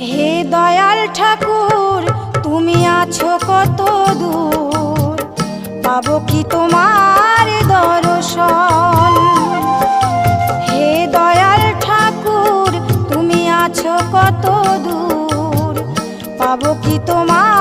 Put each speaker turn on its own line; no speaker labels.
হে দয়াল ঠাকুর তুমি আছো কত দূর, পাবো কি তোমার দর্শন। হে দয়াল ঠাকুর তুমি আছো কত দূর, পাবো কি তোমার